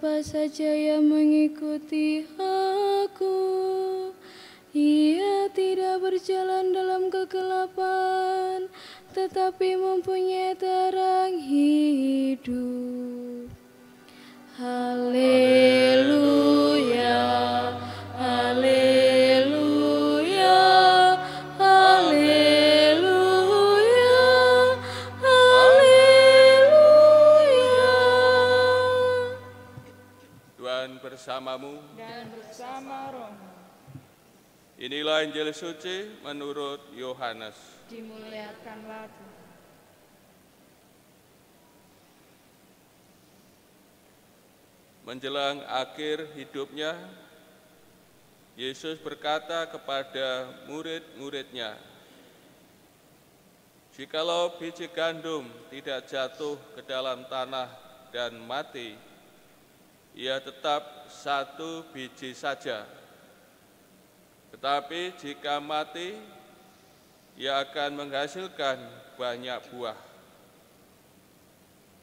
siapa saja yang mengikuti aku, ia tidak berjalan dalam kegelapan, tetapi mempunyai terang hidup. Haleluya, haleluya, haleluya, haleluya. Tuhan bersamamu dan bersama rohmu. Inilah Injil suci menurut Yohanes. Dimuliakanlah Tuhan. Menjelang akhir hidupnya, Yesus berkata kepada murid-muridnya, "Jikalau biji gandum tidak jatuh ke dalam tanah dan mati, ia tetap satu biji saja. Tetapi jika mati, ia akan menghasilkan banyak buah.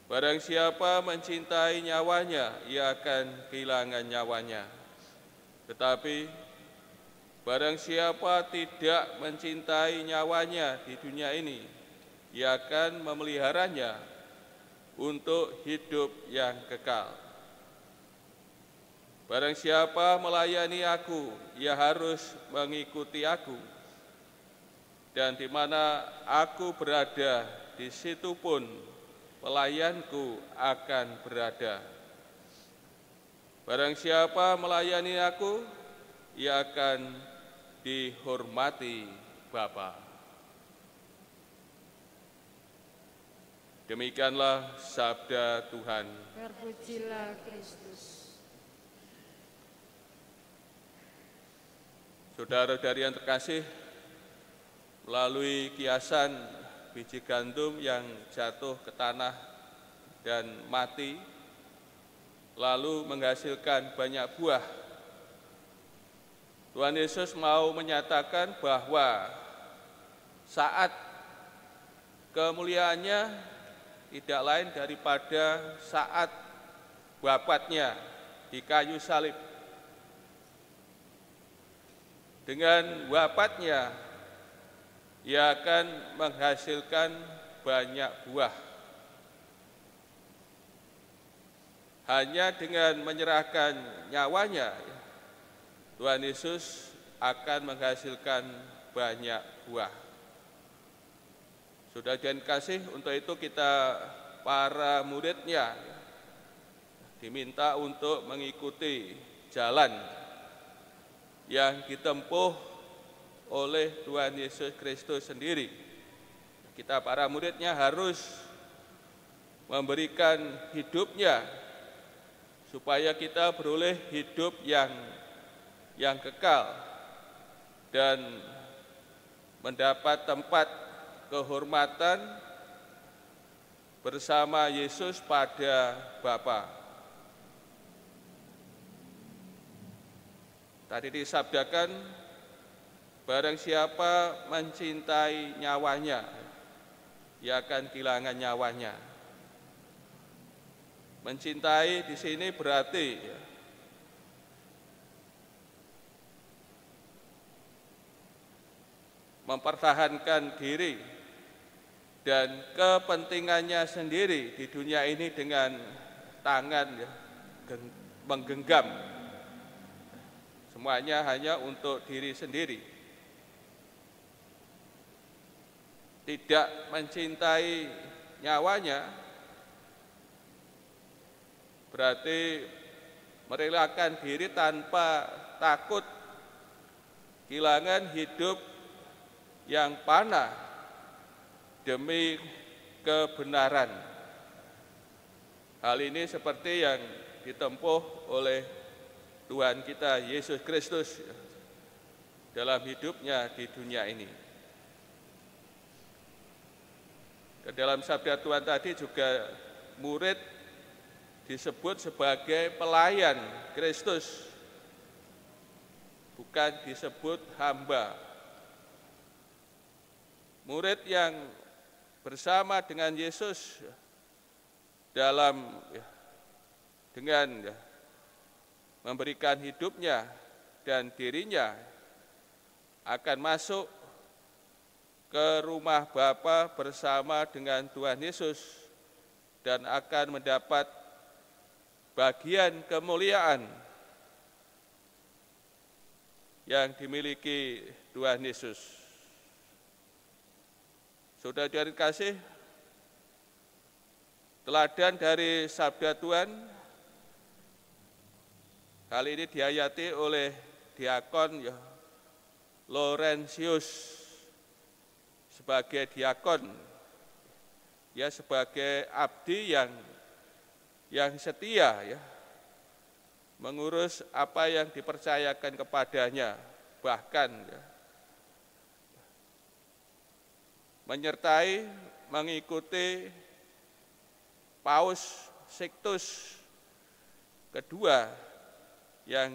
Barang siapa mencintai nyawanya, ia akan kehilangan nyawanya. Tetapi barang siapa tidak mencintai nyawanya di dunia ini, ia akan memeliharanya untuk hidup yang kekal. Barang siapa melayani aku, ia harus mengikuti aku. Dan di mana aku berada, di situ pun pelayanku akan berada. Barang siapa melayani aku, ia akan dihormati Bapa." Demikianlah sabda Tuhan. Terpujilah Kristus. Saudara-saudari yang terkasih, melalui kiasan biji gandum yang jatuh ke tanah dan mati, lalu menghasilkan banyak buah, Tuhan Yesus mau menyatakan bahwa saat kemuliaannya tidak lain daripada saat wafatnya di kayu salib. Dengan wafatnya, ia akan menghasilkan banyak buah. Hanya dengan menyerahkan nyawanya, Tuhan Yesus akan menghasilkan banyak buah. Saudara dan kasih, untuk itu kita para muridnya diminta untuk mengikuti jalan yang ditempuh oleh Tuhan Yesus Kristus sendiri. Kita para muridnya harus memberikan hidupnya supaya kita beroleh hidup yang kekal dan mendapat tempat kehormatan bersama Yesus pada Bapa. Tadi disabdakan, barang siapa mencintai nyawanya, ia akan kehilangan nyawanya. Mencintai di sini berarti mempertahankan diri dan kepentingannya sendiri di dunia ini dengan tangan menggenggam. Semuanya hanya untuk diri sendiri. Tidak mencintai nyawanya berarti merelakan diri tanpa takut kehilangan hidup yang panah demi kebenaran. Hal ini seperti yang ditempuh oleh Tuhan kita Yesus Kristus dalam hidupnya di dunia ini. Ke dalam sabda Tuhan tadi juga murid disebut sebagai pelayan Kristus, bukan disebut hamba. Murid yang bersama dengan Yesus dengan memberikan hidupnya dan dirinya akan masuk ke rumah Bapa bersama dengan Tuhan Yesus dan akan mendapat bagian kemuliaan yang dimiliki Tuhan Yesus. Saudara-saudari kasih, teladan dari sabda Tuhan kali ini dihayati oleh diakon Laurentius sebagai diakon, ya sebagai abdi yang setia, ya mengurus apa yang dipercayakan kepadanya, bahkan ya, menyertai mengikuti Paus Sixtus kedua yang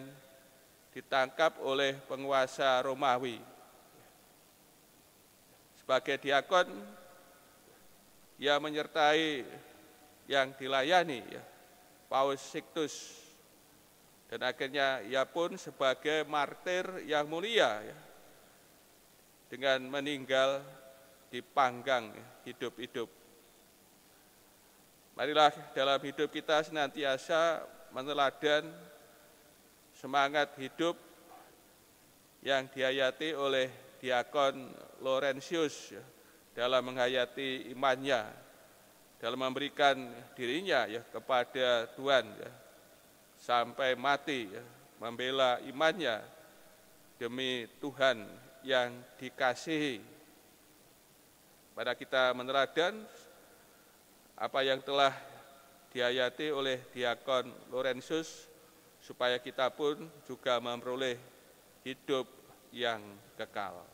ditangkap oleh penguasa Romawi. Sebagai diakon, ia menyertai yang dilayani ya, Paus Sixtus, dan akhirnya ia pun sebagai martir yang mulia ya, dengan meninggal dipanggang hidup-hidup. Marilah dalam hidup kita senantiasa meneladan semangat hidup yang dihayati oleh diakon Laurentius ya, dalam menghayati imannya, dalam memberikan dirinya ya kepada Tuhan ya, sampai mati ya, membela imannya demi Tuhan yang dikasihi. Pada kita meneladan apa yang telah dihayati oleh diakon Laurentius, supaya kita pun juga memperoleh hidup yang kekal.